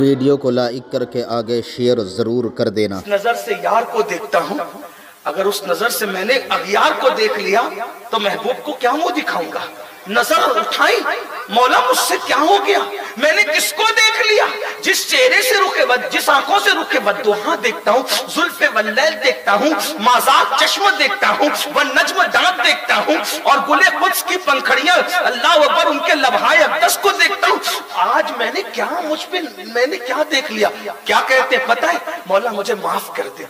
Video को like करके आगे शेयर जरूर कर देना। नजर से यार को देखता हूँ, अगर उस नजर से मैंने अगियार को देख लिया तो महबूब को क्या मुंह दिखाऊंगा। नजर उठाई, मौला मुझसे क्या हो गया, मैंने किसको देख लिया। जिस चेहरे से रुके बद, जिस आंखों से रुके बद्दुहा देखता हूँ, जुल्फे वल्लैल देखता हूँ, माज़ाक चश्मा देखता हूँ, वन नज्म दांत देखता हूँ, और गुले कुद्स की पंखड़ियां अल्लाह अकबर उनके लम्हाए अक़दस को देखता हूँ। आज मैंने क्या मुझ पे मैंने क्या देख लिया। क्या कहते हैं पता है, मौला मुझे माफ कर दे,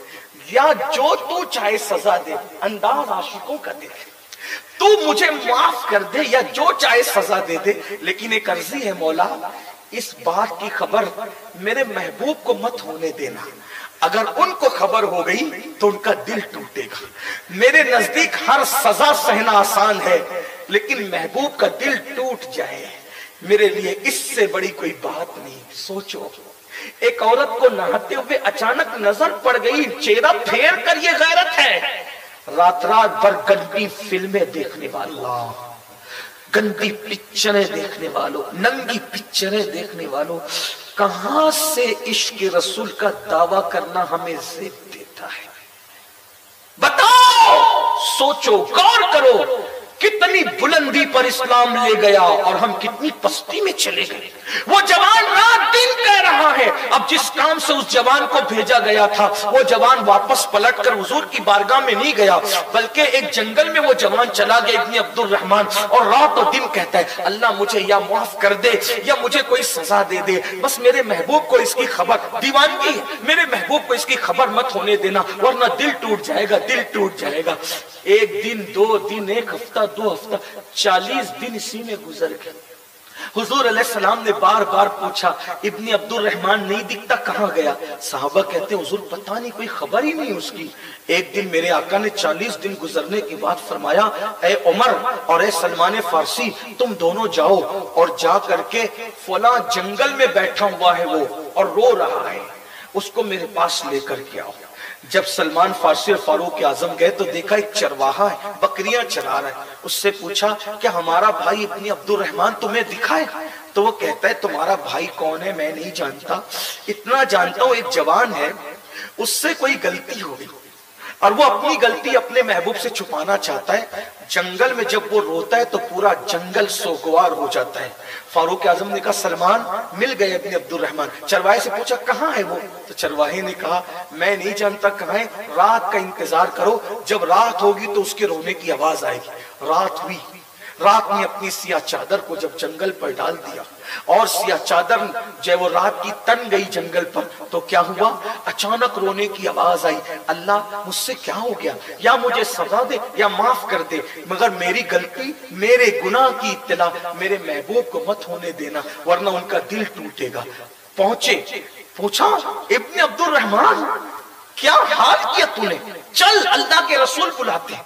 या जो तू चाहे सजा दे, अंदाज आशिकों का देख, तू मुझे माफ कर दे या जो चाहे सजा दे दे, लेकिन एक अर्जी है मौला, इस बात की खबर मेरे महबूब को मत होने देना। अगर उनको खबर हो गई तो उनका दिल टूटेगा। मेरे नजदीक हर सजा सहना आसान है, लेकिन महबूब का दिल टूट जाए मेरे लिए इससे बड़ी कोई बात नहीं। सोचो, एक औरत को नहाते हुए अचानक नजर पड़ गई, चेहरा फेर कर, ये गैरत है। रात रात भर गंदी फिल्में देखने वालों, गंदी पिक्चरें देखने वालों, नंगी पिक्चरें देखने वालों, कहां से इश्क रसूल का दावा करना हमें ज़ेब देता है। बताओ, सोचो, गौर करो, कितनी बुलंदी पर इस्लाम ले गया और हम कितनी पस्ती में चले गए। वो जवान रात दिन कह रहा है, अब जिस काम से उस जवान को भेजा गया था, वो जवान वापस पलटकर हुजूर की बारगाह में नहीं गया, बल्कि एक जंगल में वो जवान चला गया, इब्न अब्दुर रहमान, और रात और दिन कहता है, अल्लाह मुझे या माफ कर दे या मुझे कोई सजा दे दे, बस मेरे महबूब को इसकी खबर, दीवानगी है, मेरे महबूब को इसकी खबर मत होने देना, वरना दिल टूट जाएगा, दिल टूट जाएगा। एक दिन, 2 दिन, 1 हफ्ता, 2 हफ्ता, 40 दिन इसी में गुजर गए। हुजूर अलैहिस्सलाम ने बार बार पूछा, इब्न अब्दुर रहमान नहीं दिखता, कहां गया। साहबा कहते हैं, हुजूर पता नहीं, कोई खबर ही नहीं उसकी। एक दिन मेरे आका ने 40 दिन गुजरने के बाद फरमाया, ए उमर और ए सलमान फारसी, तुम दोनों जाओ और जा करके फला जंगल में बैठा हुआ है वो और रो रहा है, उसको मेरे पास लेकर के आओ। जब सलमान फारसी और फारूक आजम गए तो देखा एक चरवाहा है, बकरियां चरा रहा है। उससे पूछा, क्या हमारा भाई इब्न अब्दुर रहमान तुम्हें दिखा है? तो वो कहता है, तुम्हारा भाई कौन है मैं नहीं जानता, इतना जानता हूं एक जवान है, उससे कोई गलती हो गई और वो अपनी गलती अपने महबूब से छुपाना चाहता है। जंगल में जब वो रोता है तो पूरा जंगल सोगवार हो जाता है। फारूक आजम ने कहा, सलमान मिल गए इब्न अब्दुर रहमान। चरवाहे से पूछा, कहाँ है वो? तो चरवाहे ने कहा, मैं नहीं जानता कहाँ है, रात का इंतजार करो, जब रात होगी तो उसके रोने की आवाज आएगी। रात हुई, रात ने अपनी सिया चादर को जब जंगल पर डाल दिया और सिया चादर जब वो रात की तन गई जंगल पर, तो क्या हुआ, अचानक रोने की आवाज आई, अल्लाह मुझसे क्या हो गया, या मुझे सजा दे या माफ कर दे, मगर मेरी गलती, मेरे गुनाह की इत्तला मेरे महबूब को मत होने देना, वरना उनका दिल टूटेगा। पहुंचे, पूछा, इब्न अब्दुर रहमान क्या हाल किया तूने, चल अल्लाह के रसूल बुलाते।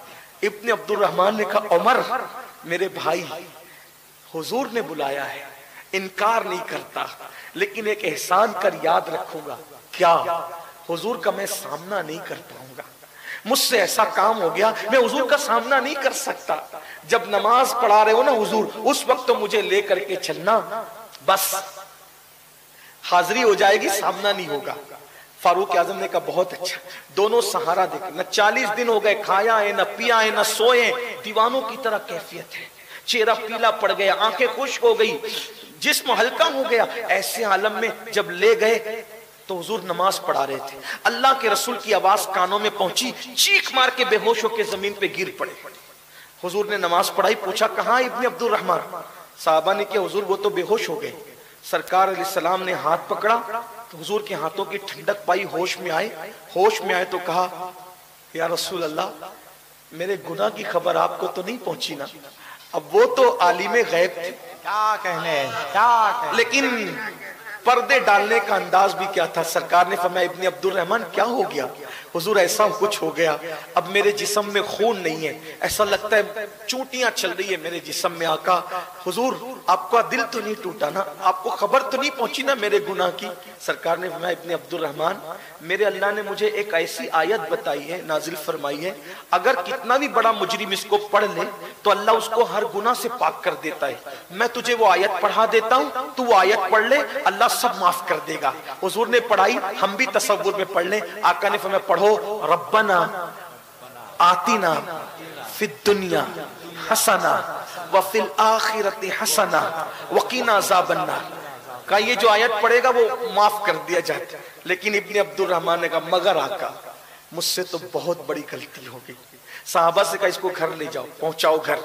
इब्न अब्दुर रहमान ने कहा, उमर मेरे भाई, हुजूर ने बुलाया है, इनकार नहीं करता, लेकिन एक एहसान कर याद रखूंगा। क्या? हुजूर का मैं सामना नहीं कर पाऊंगा, मुझसे ऐसा काम हो गया, मैं हुजूर का सामना नहीं कर सकता। जब नमाज पढ़ा रहे हो ना हुजूर, उस वक्त तो मुझे लेकर के चलना, बस हाजिरी हो जाएगी, सामना नहीं होगा। फारूक आजम ने कहा, बहुत अच्छा। दोनों सहारा देखे, न 40 दिन हो गए, खाया है, न पिया है, न सोए, दीवानों की तरह कैफियत है, चेहरा पीला पड़ गया, आंखें खुश्क हो गई, जिस्म हल्का हो गया। ऐसे आलम में जब ले गए तो हुजूर नमाज पढ़ा रहे थे, अल्लाह के रसूल की आवाज कानों में पहुंची, चीख मार के बेहोश होकर जमीन पे गिर पड़े। हुजूर ने नमाज पढ़ाई, पूछा, कहां इब्न अब्दुर रहमान? साहबा ने किया, हुजूर वो तो बेहोश हो गए। सरकार अलैहिस्सलाम ने हाथ पकड़ा तो हुजूर के हाथों की ठंडक पाई, होश में आए। होश में आए तो कहा, या रसूल अल्लाह, मेरे गुनाह की खबर आपको तो नहीं पहुंची ना? अब वो तो आलिमे गैब थे, क्या कहने, लेकिन पर्दे डालने का अंदाज भी क्या था। सरकार ने फरमाया, इब्न अब्दुर रहमान क्या हो गया? हुजूर ऐसा कुछ हो गया, अब मेरे जिस्म में खून नहीं है, ऐसा लगता है चूटियां चल रही है मेरे जिस्म में। आका हुजूर आपका दिल तो नहीं टूटा ना, आपको खबर तो नहीं पहुंची ना मेरे गुनाह की? सरकार ने फरमाया इब्ने अब्दुर रहमान, मेरे अल्लाह ने मुझे एक ऐसी आयत बताई है, नाजिल फरमाई है, अगर कितना भी बड़ा मुजरिम इसको पढ़ ले तो अल्लाह उसको हर गुनाह से पाक कर देता है। मैं तुझे वो आयत पढ़ा देता हूँ, तू वो आयत पढ़ ले, अल्लाह सब माफ कर देगा। हुजूर ने पढ़ाई, हम भी तसव्वुर में पढ़ ले। आका ने फरमाया पढ़ो, रब्बना आतिना फिद दुनिया हसना व फिल आखिरति हसना वकीना अज़ाबन्नार। का ये जो आयत पढ़ेगा वो माफ कर दिया जाता। लेकिन इब्ने अब्दुर रहमान ने कहा मगर आका मुझसे तो बहुत बड़ी गलती हो गई। साहबा से कहा इसको घर ले जाओ, पहुंचाओ घर।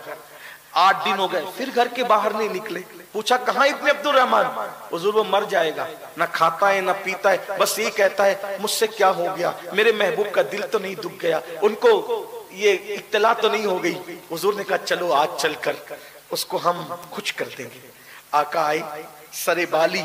8 दिन हो गए, फिर घर के बाहर नहीं निकले। पूछा कहां इब्ने अब्दुर रहमान? हुजूर वो मर जाएगा, ना खाता है ना पीता है, बस ये कहता है मुझसे क्या हो गया, मेरे महबूब का दिल तो नहीं दुख गया, उनको ये इत्तला तो नहीं हो गई। हुजूर ने कहा चलो आज चलकर उसको हम कुछ कर देंगे। आका आए, सरे बाली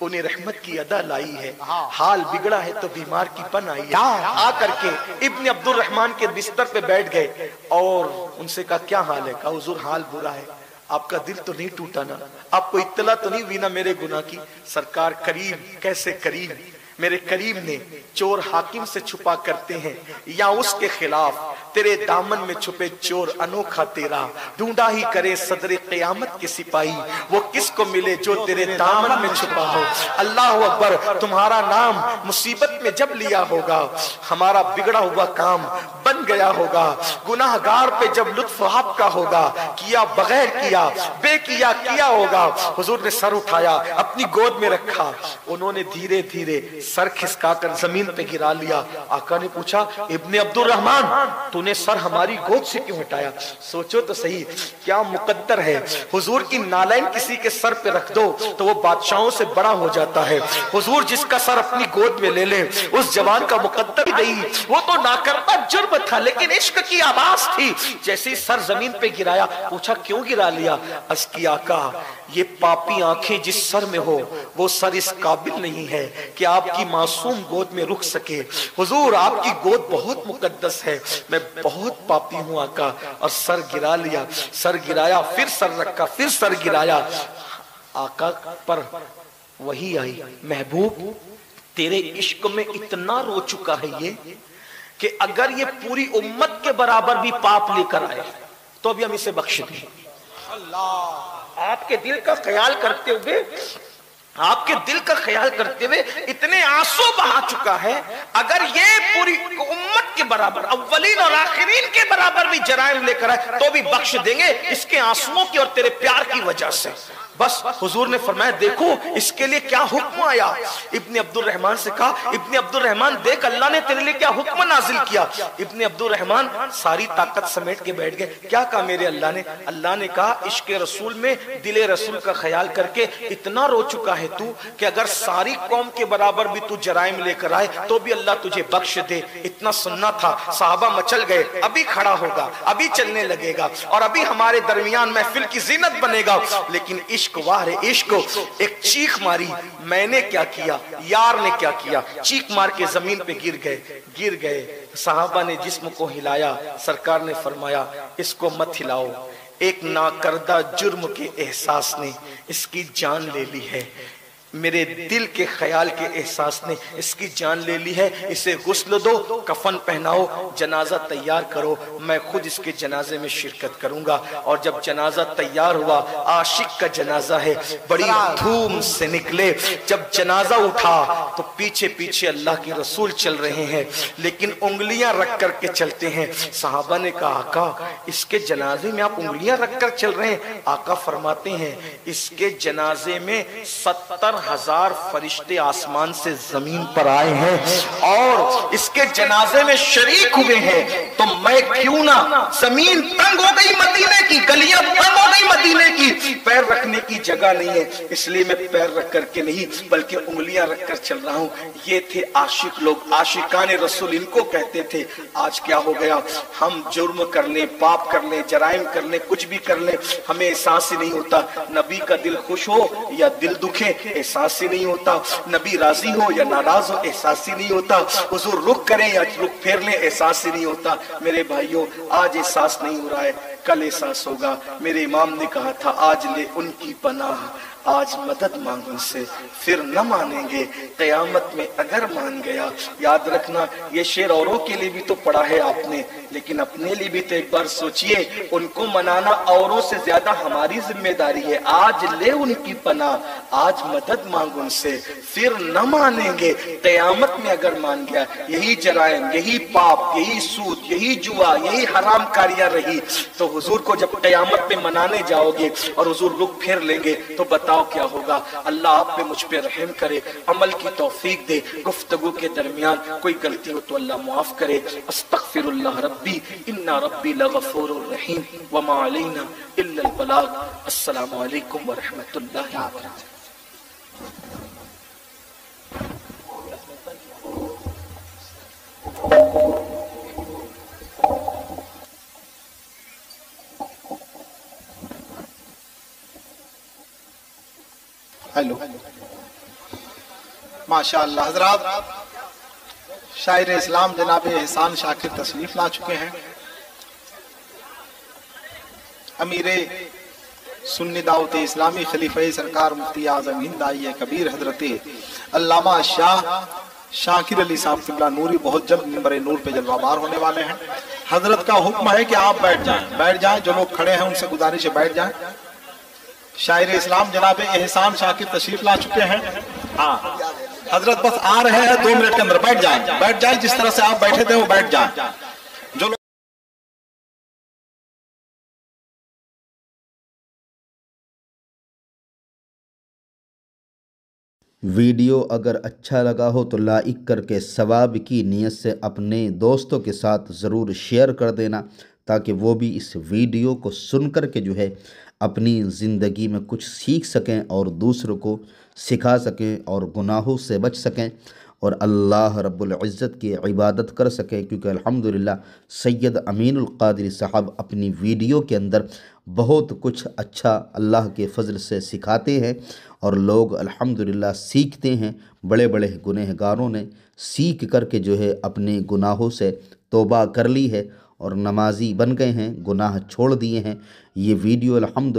उन्हें रहमत की अदा लाई है, हाल बिगड़ा है तो बीमार की पन आई है। आकर के इब्ने अब्दुर रहमान के बिस्तर पे बैठ गए और उनसे कहा क्या हाल है? कहा हुजूर हाल बुरा है, आपका दिल तो नहीं टूटा ना, आपको इत्तला तो नहीं हुई ना मेरे गुनाह की? सरकार करीब, कैसे करीब? मेरे करीब ने चोर हाकिम से छुपा करते हैं या उसके खिलाफ तेरे दामन में छुपे चोर अनोखा तेरा, ढूंढा ही करे सदरे क़यामत के सिपाही, वो किसको मिले जो तेरे दामन में छुपा हो। अल्लाह अकबर, तुम्हारा नाम मुसीबत में जब लिया होगा, हमारा बिगड़ा हुआ काम बन गया होगा, गुनाहगार पे जब लुत्फ आपका होगा, किया बगैर किया बेकिया किया होगा। हुजूर ने सर उठाया, अपनी गोद में रखा, उन्होंने धीरे धीरे सर खिसकाकर जमीन पे गिरा लिया। आका ने पूछा इब्ने अब्दुर रहमान तूने सर हमारी गोद से क्यों हटाया? सोचो तो सही क्या मुकद्दर है। हुजूर की नालायन किसी के सर पे रख दो तो वो बादशाहों से बड़ा हो जाता है। हुजूर जिसका सर अपनी गोद में ले ले उस जवान का मुकद्दर ही नहीं, वो तो नाकरता जुर्म था लेकिन इश्क की आवाज थी। जैसे ही सर जमीन पे गिराया, पूछा क्यों गिरा लिया? अर्ज़ की आका ये पापी आंखें जिस सर में हो वो सर इस काबिल नहीं है कि आपकी मासूम गोद में रुक सके। हुजूर आपकी गोद बहुत मुकद्दस है, मैं बहुत पापी हूं आका। और सर गिरा लिया, सर गिराया, फिर सर रखा, फिर सर गिराया। आका पर वही आई, महबूब तेरे इश्क में इतना रो चुका है ये कि अगर ये पूरी उम्मत के बराबर भी पाप लेकर आए तो भी हम इसे बख्श दें। आपके दिल का ख्याल करते हुए, आपके दिल का ख्याल करते हुए इतने आंसू बहा चुका है, अगर ये पूरी उम्मत के बराबर, अव्वलीन और आखिरीन के बराबर भी जराइम लेकर आए तो भी बख्श देंगे इसके आंसुओं की और तेरे प्यार की वजह से। बस हुजूर ने फरमाया देखो इसके लिए क्या हुक्म आया। इब्ने अब्दुर रहमान से कहा इब्ने अब्दुर रहमान देख अल्लाह ने तेरे लिए क्या हुक्म नाजिल किया। इब्ने अब्दुर रहमान सारी ताकत समेट के बैठ गए। क्या कहा मेरे अल्लाह ने? अल्लाह ने कहा इश्क रसूल में दिले रसूल का ख्याल करके इतना रो चुका है तू कि अगर सारी कौम के बराबर भी तू जराइम लेकर आए तो भी अल्लाह तुझे बख्श दे। इतना सुनना था। साहबा मचल गए, अभी खड़ा होगा, अभी चलने लगेगा और अभी हमारे दरमियान महफिल की जीनत बनेगा। लेकिन इश्क वाह इश्क, एक चीख मारी, मैंने क्या किया, यार ने क्या किया, चीख मार के जमीन पे गिर गए। साहबा ने जिस्म को हिलाया, सरकार ने फरमाया इसको मत हिलाओ, एक नाकर्दा जुर्म के एहसास ने इसकी जान ले ली है, मेरे दिल के ख्याल के एहसास ने इसकी जान ले ली है। इसे गुस्ल दो, कफन पहनाओ, जनाजा तैयार करो, मैं खुद इसके जनाजे में शिरकत करूंगा। और जब जनाजा तैयार हुआ, आशिक का जनाजा है, बड़ी धूम से निकले। जब जनाजा उठा तो पीछे पीछे अल्लाह के रसूल चल रहे हैं, लेकिन उंगलियां रख करके चलते हैं। साहबा ने कहा आका इसके जनाजे में आप उंगलियां रख कर चल रहे हैं? आका फरमाते हैं इसके जनाजे में 70,000 फरिश्ते आसमान से जमीन पर आए हैं और इसके जनाजे में शरीक हुए हैं। तो मैं क्यों ना, जमीन तंग हो गई मदीने की, गलियां तंग हो गई मदीने की, पैर रखने की जगह नहीं है, इसलिए मैं पैर रख करके नहीं बल्कि उंगलियां रखकर चल रहा हूं। ये थे आशिक लोग, आशिकाने रसूल इनको कहते थे। आज क्या हो गया, हम जुर्म कर ले, पाप कर ले, जराइम कर ले, कुछ भी कर ले, हमें एहसास ही नहीं होता नबी का दिल खुश हो या दिल दुखे, एहसास ही नहीं होता। नबी राजी हो या नाराज हो एहसास ही नहीं होता। हुजूर रुख करें या रुख फेर लें एहसास ही नहीं होता। मेरे भाइयों, आज एहसास नहीं हो रहा है, कल एहसास होगा। मेरे इमाम ने कहा था, आज ले उनकी पनाह, आज मदद मांग उनसे, फिर न मानेंगे कयामत में अगर मान गया। याद रखना, ये शेर औरों के लिए भी तो पढ़ा है आपने, लेकिन अपने लिए भी तो एक बार सोचिए। उनको मनाना औरों से ज्यादा हमारी जिम्मेदारी है। आज ले उनकी पनाह, आज मदद मांग उनसे, फिर न मानेंगे कयामत में अगर मान गया। यही जराइम, यही पाप, यही सूद, यही जुआ, यही हराम कारियां रही, तो हुजूर को जब कयामत में मनाने जाओगे और हुजूर रुख फेर लेंगे तो बताओ क्या होगा। अल्लाह आप पे मुझ पे रहम करे, अमल की तौफीक दे। गुफ्तगू के दरमियान कोई गलती हो तो अल्लाह माफ करे। अस्तगफिरुल्लाह रब्बी इन्ना रब्बी लगफूरुर रहीम व मा अलैना इल्लल बलाग। अस्सलामु अलैकुम व रहमतुल्लाहि व बरकातुहू। हेलो, माशाअल्लाह। हजरात, शायर इस्लाम जनाब एहसान शाकिर तशरीफ ला चुके हैं। अमीर सुन्नी दावत इस्लामी खलीफे सरकार मुफ्ती आजम हिंद आइए कबीर हजरत अल्लामा शाह शाकिर अली साहब किबला नूरी बहुत जल्द मिंबर नूर पे जलवाबार होने वाले हैं। हजरत का हुक्म है कि आप बैठ जाएं। जो लोग खड़े हैं उनसे गुजारिश है बैठ जाएं। शायर इस्लाम जनाब एहसान शाकिर तशरीफ ला चुके हैं। हाँ, हजरत बस आ रहे हैं, 2 मिनट के अंदर बैठ जाएं। जिस तरह से आप बैठे थे वो बैठ जाएं। जो वीडियो अगर अच्छा लगा हो तो लाइक करके सवाब की नीयत से अपने दोस्तों के साथ ज़रूर शेयर कर देना, ताकि वो भी इस वीडियो को सुन कर के जो है अपनी ज़िंदगी में कुछ सीख सकें और दूसरों को सिखा सकें और गुनाहों से बच सकें और अल्लाह रब्बुल इज़्ज़त की इबादत कर सकें। क्योंकि अल्हम्दुलिल्लाह सैयद अमीनुल क़ादिरी साहब अपनी वीडियो के अंदर बहुत कुछ अच्छा अल्लाह के फ़ज़ल से सिखाते हैं और लोग अल्हम्दुलिल्लाह सीखते हैं। बड़े बड़े गुनहगारों ने सीख करके जो है अपने गुनाहों से तौबा कर ली है और नमाजी बन गए हैं, गुनाह छोड़ दिए हैं। ये वीडियो अल्हम्दुलिल्लाह